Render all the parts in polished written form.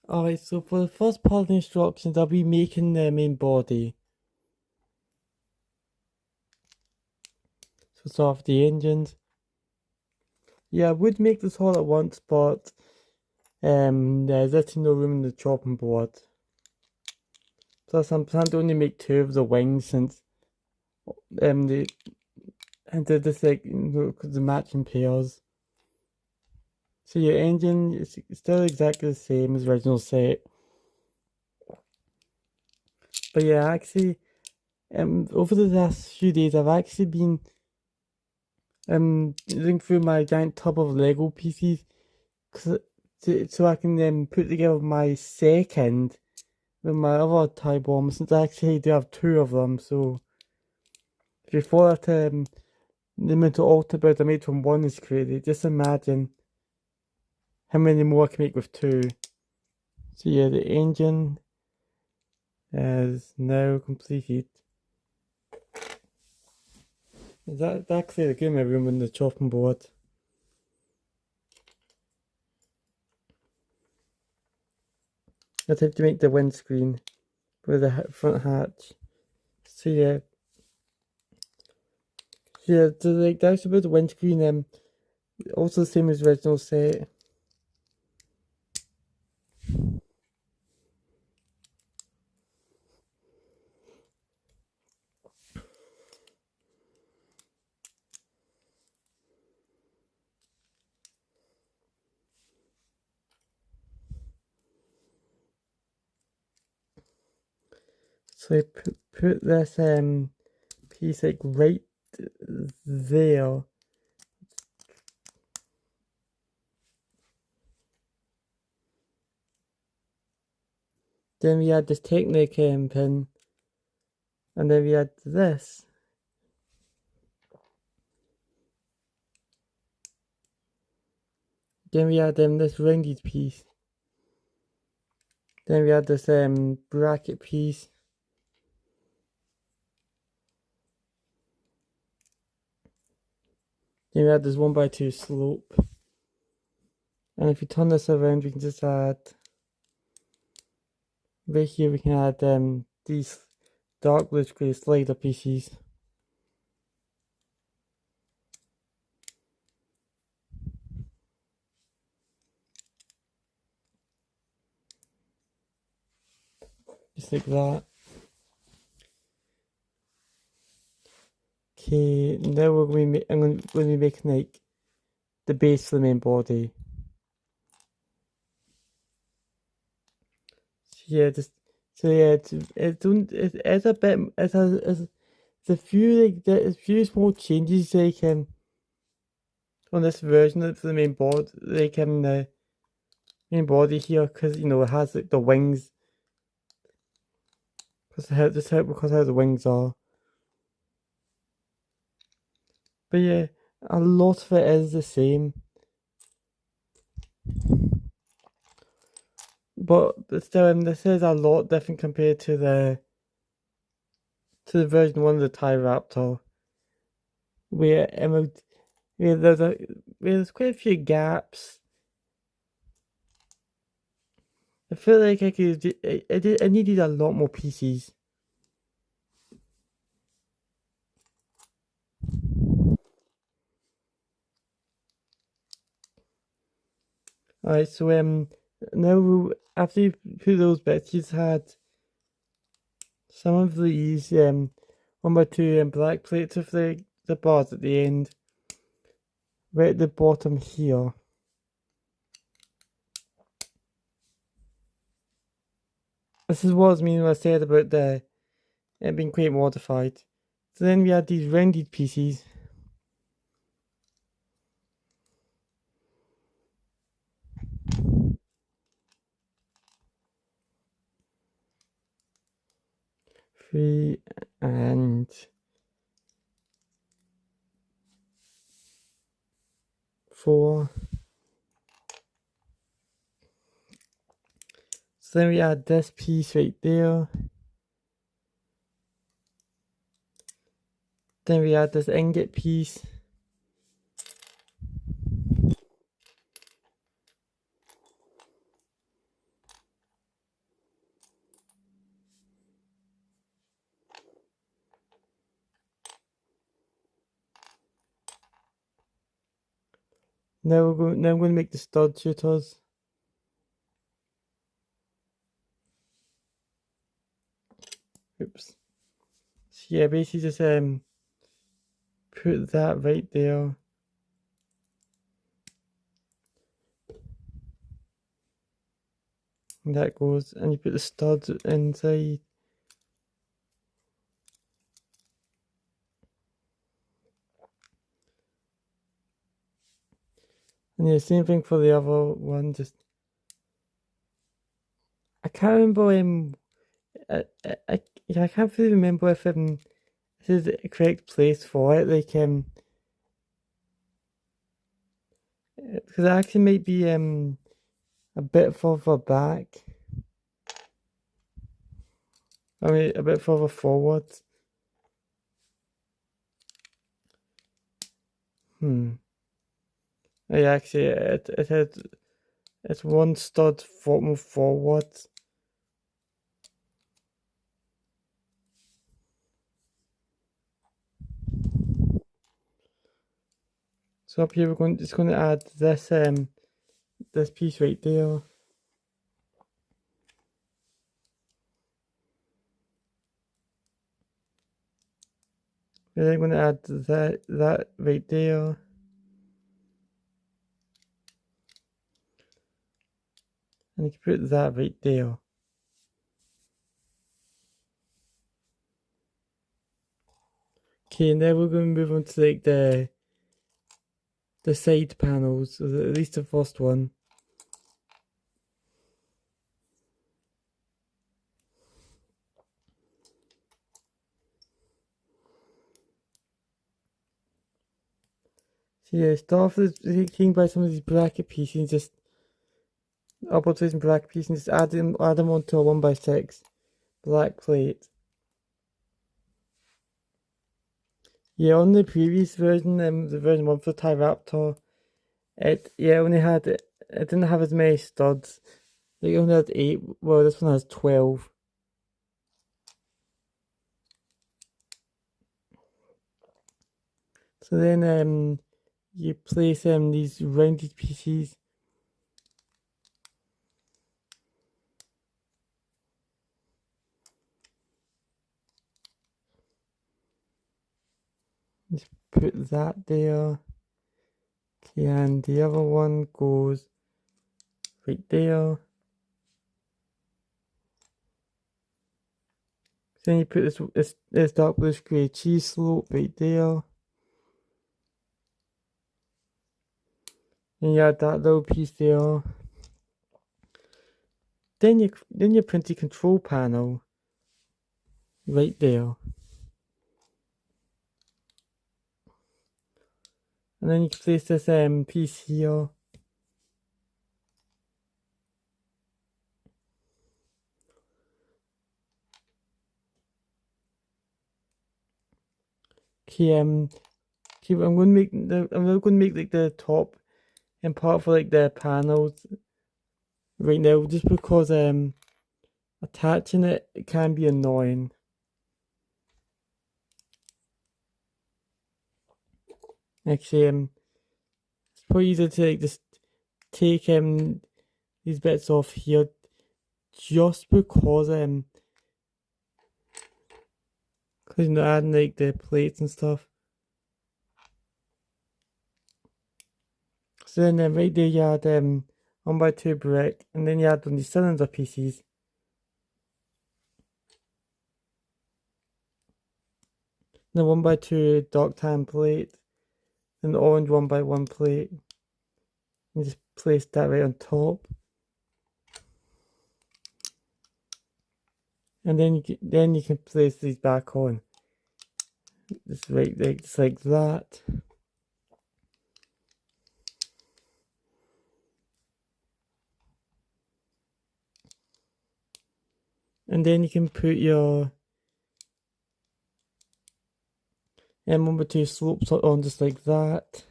Alright, so for the first part of the instructions, I'll be making the main body. So start off the engines. Yeah, I would make this all at once, but there's actually no room in the chopping board. Plus, I'm planning to only make 2 of the wings since they did this like the matching pairs. So your engine is still exactly the same as original set. But yeah, actually, over the last few days, I've actually been looking through my giant tub of Lego pieces, so I can put together my second with my other tie bomb, since I actually do have 2 of them. So before that limited alter bird I made from 1 is created, just imagine how many more I can make with 2. So yeah, the engine is now completed. That actually gave me room in the chopping board. I have to make the windscreen with the front hatch. So yeah, so like that's about the windscreen. Also the same as original set. So I put this piece like right there. Then we add this Technic pin, and then we add this. Then we add this rounded piece. Then we add this bracket piece. Then we add this 1x2 slope. And if you turn this around, we can just add, right here we can add these dark blue grey slider pieces. Just like that. Okay, now we're going to I'm going to be making like the base for the main body. It's a bit, it's a few like there's a few small changes like on this version of the main board, like the main body here, because you know it has like the wings, because how the wings are. But yeah, a lot of it is the same. But still, this is a lot different compared to the version 1 of the Tie Raptor, where there's quite a few gaps. I feel like I needed a lot more pieces. Alright, so now after you put those bits, you had some of these 1x2 black plates of the bars at the end, right at the bottom here. This is what I was meaning when I said about it being quite modified. So then we had these rounded pieces. Three and four. So then we add this piece right there. Then we add this ingot piece. Now I'm going to make the stud shooters. Oops. So yeah, basically just put that right there. And that goes, and you put the studs inside. And yeah, same thing for the other one. Just I can't remember I can't really remember if this is the correct place for it. Like because it actually might be a bit further back. I mean, a bit further forward. Yeah, actually, it's one stud more forward. So up here we're just going to add this piece right there. And then I'm going to add that right there. And you can put that right there. Okay, now we're going to move on to like the side panels, or at least the first one. So yeah, start off with taking by some of these bracket pieces, just upward facing bracket pieces, and just add them onto a 1x6 black plate. Yeah, on the previous version, the version 1 for Tie Raptor, it didn't have as many studs. Like it only had 8. Well, this one has 12. So then you place these rounded pieces. Just put that there. Okay, and the other one goes right there. Then you put this dark bluish grey cheese slope right there. And you add that little piece there. Then your printed control panel right there. And then you can place this piece here. Okay, I'm going to make like the top and part for like the panels right now, just because attaching it can be annoying. Actually, it's pretty easy to like just take these bits off here, just because you're not adding like the plates and stuff. So then right there you add 1x2 brick, and then you add on the cylinder pieces. The 1x2 dark tan plate, and the orange 1x1 plate. And just place that right on top. And then you can place these back on. Just right there, just like that. And then you can put your M1x2 slopes on just like that.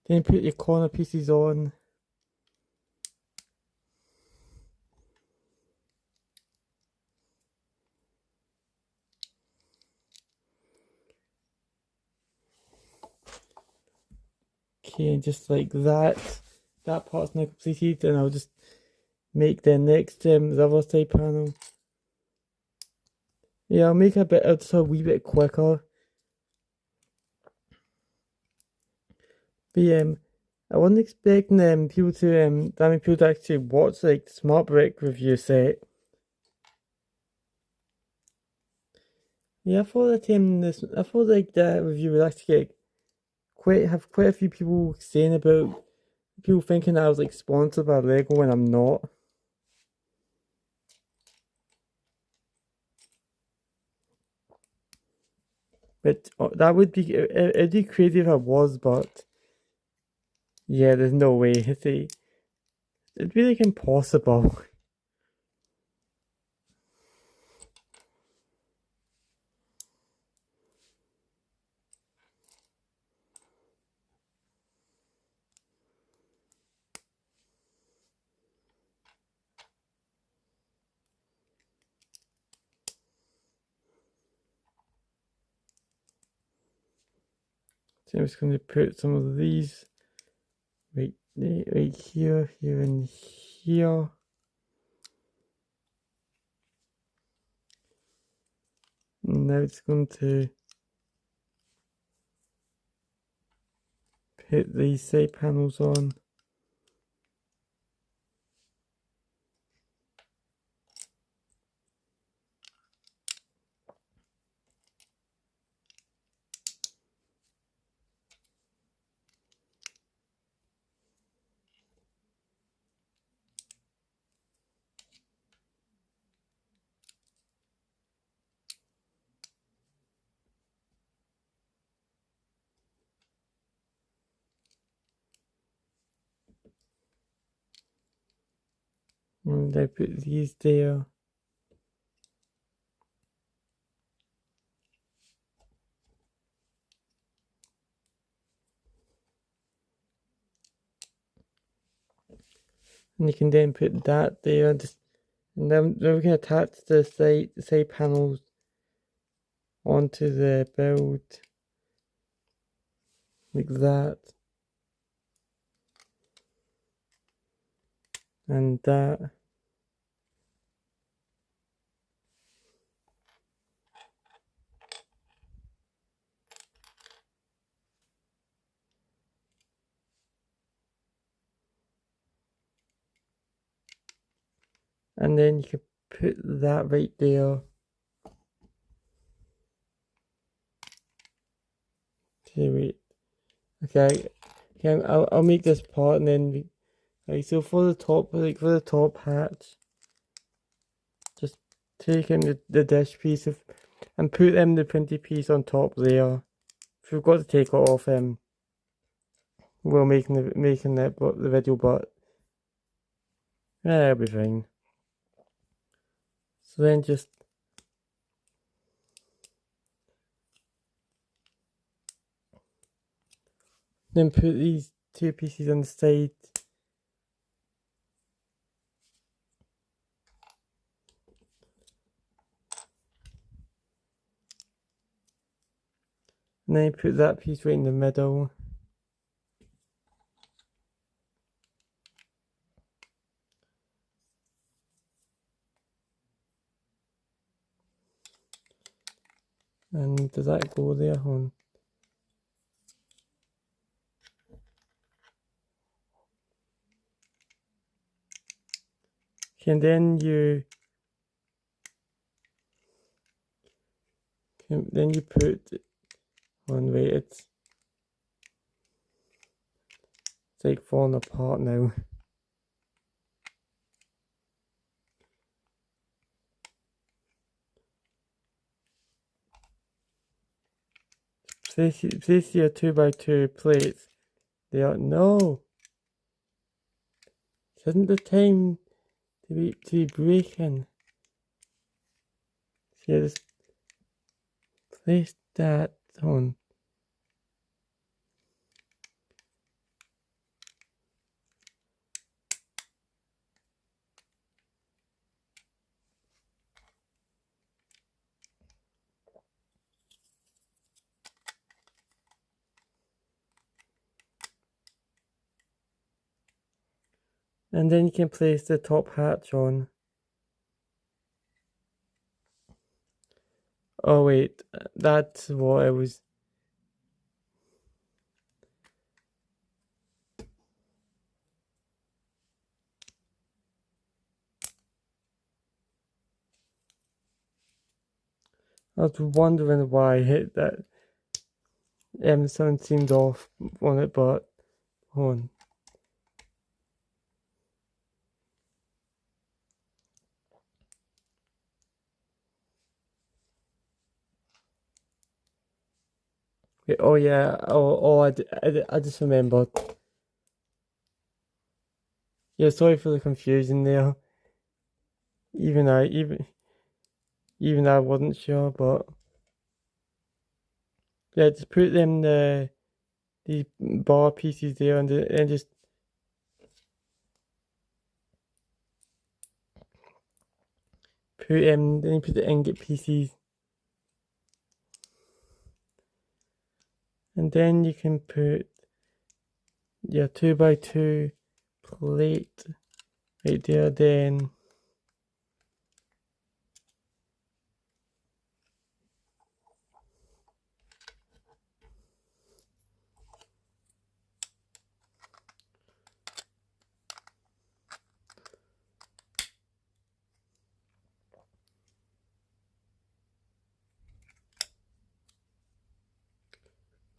Then put your corner pieces on. Okay, and just like that, that part's now completed, and I'll just make the next the other side panel. Yeah, I'll make it just a wee bit quicker. But I wasn't expecting people to that many people to actually watch like the Smart Brick review set. Yeah, I thought that I thought like that review would actually get quite a few people saying about people thinking that I was like sponsored by Lego when I'm not. But that would be it'd be crazy if I was, but yeah, there's no way. It'd be like impossible. So I'm just going to put some of these right here, and here. And now it's going to put these side panels on. And I put these there. And you can then put that there, and then we can attach the side panels onto the build like that, and that. And then you can put that right there. Okay, wait. Okay, I'll make this part, and then so for the top, for the top hatch, just take in the dish piece and put the printed piece on top there. If you've got to take it off, we're making the video, but yeah, it'll be fine. So then just then put these two pieces on the side. And then put that piece right in the middle. And does that go there? On? And then you put on. Wait, it's like falling apart now. Place your 2x2 plates. They are no. This isn't the time to be breaking. So just place that on. And then you can place the top hatch on. Oh wait, that's what I was... I was wondering why I hit that. Something seemed off on it, but hold on. Wait, oh yeah, I just remembered. Yeah, sorry for the confusion there. Even I wasn't sure, but yeah, just put them these bar pieces there and just put then you put the ingot pieces, and then you can put your 2x2 plate right there. Then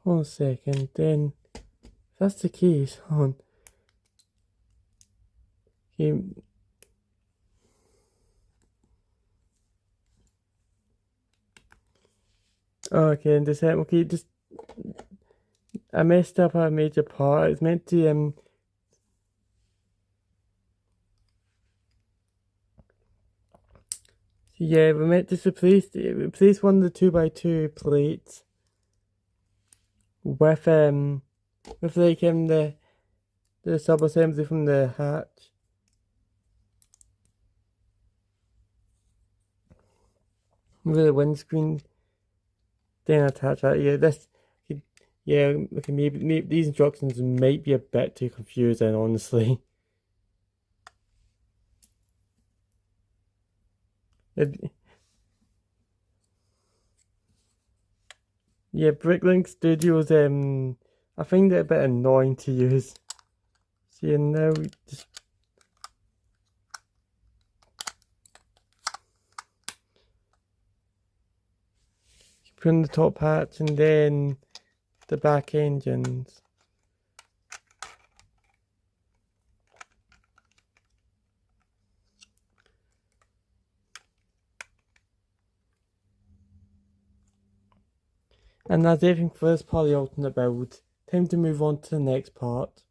hold on a second. Then if that's the case, hold on. Okay. Okay, and just I messed up a major part. It's meant to yeah, we meant to replace one of the 2x2 plates with like the sub assembly from the hatch. With the windscreen, then attach that. Yeah, okay, maybe these instructions might be a bit too confusing, honestly. Yeah, Bricklink Studios, I find it a bit annoying to use. So yeah, now we just put in the top hatch and then the back engines. And that's everything for this part of the alternate build. Time to move on to the next part.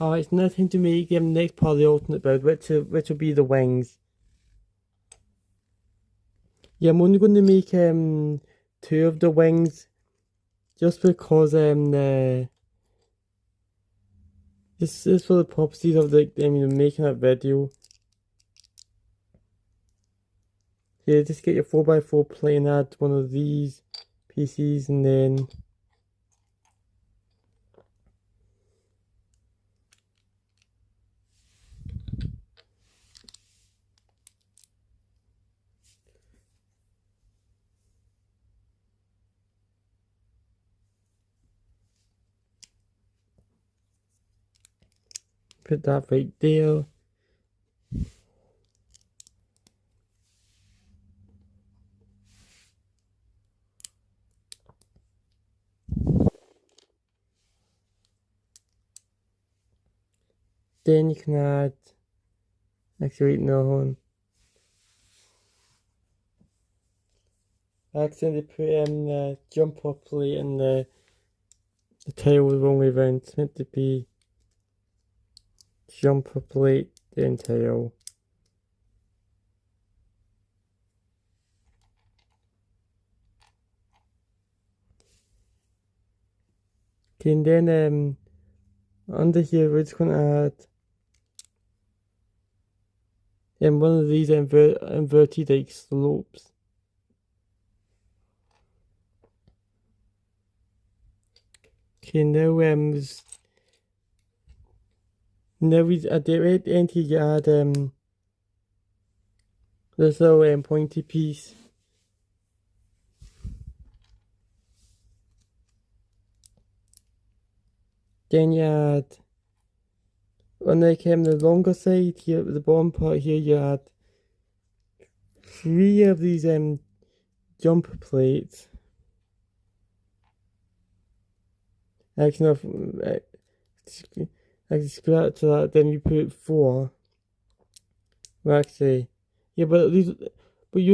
Alright, it's now time to make the next part of the alternate build, which will be the wings. Yeah, I'm only going to make two of the wings, just because this is for the purposes of making a video. Yeah, just get your 4x4 plate and add one of these pieces, and then put that right there. Then you can add, actually no, I accidentally put in the jumper plate and the tail was wrong way around. It's meant to be jumper plate then tail. Okay, and then under here we're just gonna add one of these inverted like slopes. Okay, now Now at the right end here you add this little pointy piece. Then you add on the longer side here, the bottom part here, you add 3 of these jumper plates. Actually, no, actually scratch that. Then you put 4. Well, actually, yeah, but you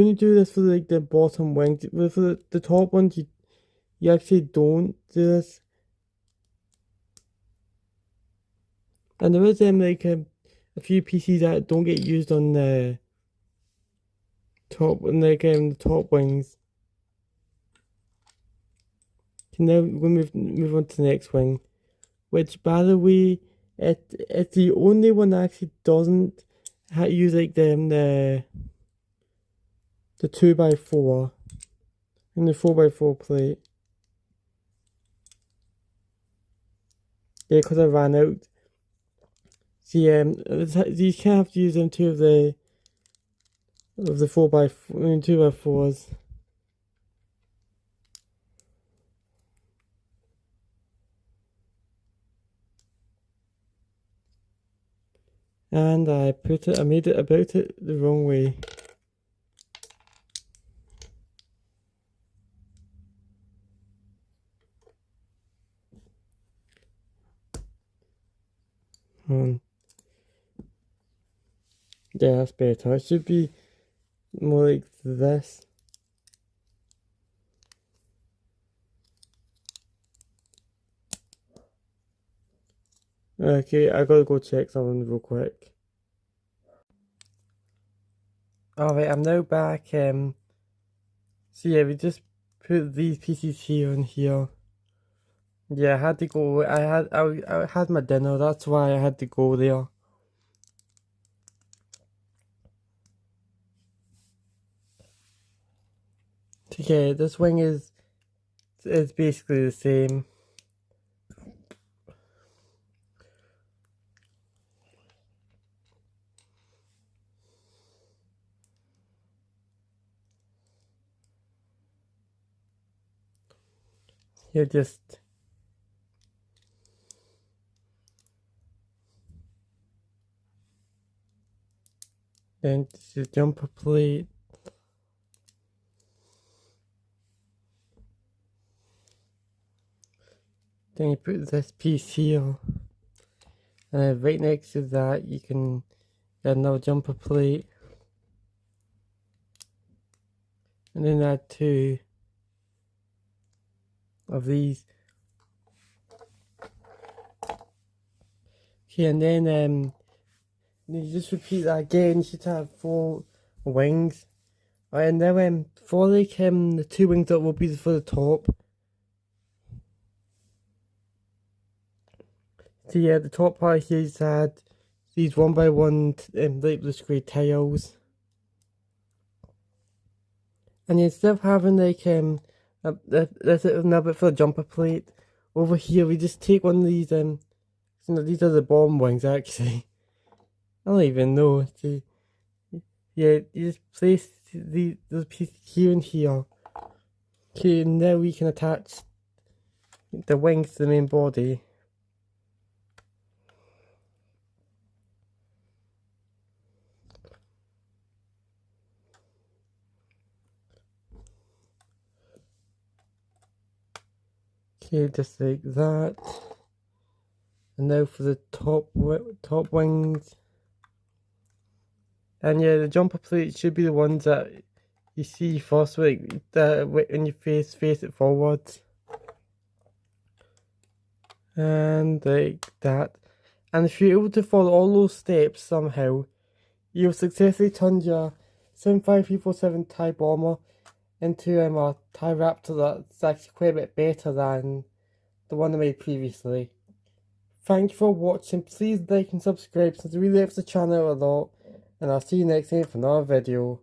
only do this for like the bottom wings. For the top ones, you actually don't do this. And there is like a few pieces that don't get used on the top, the top wings. Okay, now we'll move on to the next wing, which, by the way, it's the only one that actually doesn't use like the 2x4 and the 4x4 plate. Yeah, because I ran out. See, you can't have to use them 2 of the 2x4s. And I made it about it the wrong way. Yeah, that's better. It should be more like this. Okay, I gotta go check something real quick. Alright, I'm now back. So yeah, we just put these pieces here and here. Yeah, I had to go. I had my dinner. That's why I had to go there. So yeah, this wing is basically the same. You just then this is jumper plate. Then you put this piece here, and right next to that you can add another jumper plate, and then add 2 of these. Okay, and then you just repeat that again. You should have 4 wings. Right, and now for like the 2 wings that will be for the top. So yeah, the top part here is add these 1x1 light blue square tiles. And instead of having like that's another bit for the jumper plate, over here we just take one of these these are the bottom wings actually. I don't even know. See, yeah, you just place those pieces here and here. Okay, now we can attach the wings to the main body. Okay, just like that. And now for the top wings. And yeah, the jumper plates should be the ones that you see first, like when you face it forwards. And like that. And if you're able to follow all those steps somehow, you've successfully turned your 75347 TIE Bomber into a TIE Raptor that's actually quite a bit better than the one I made previously. Thank you for watching. Please like and subscribe since it really helps the channel a lot. And I'll see you next time for another video.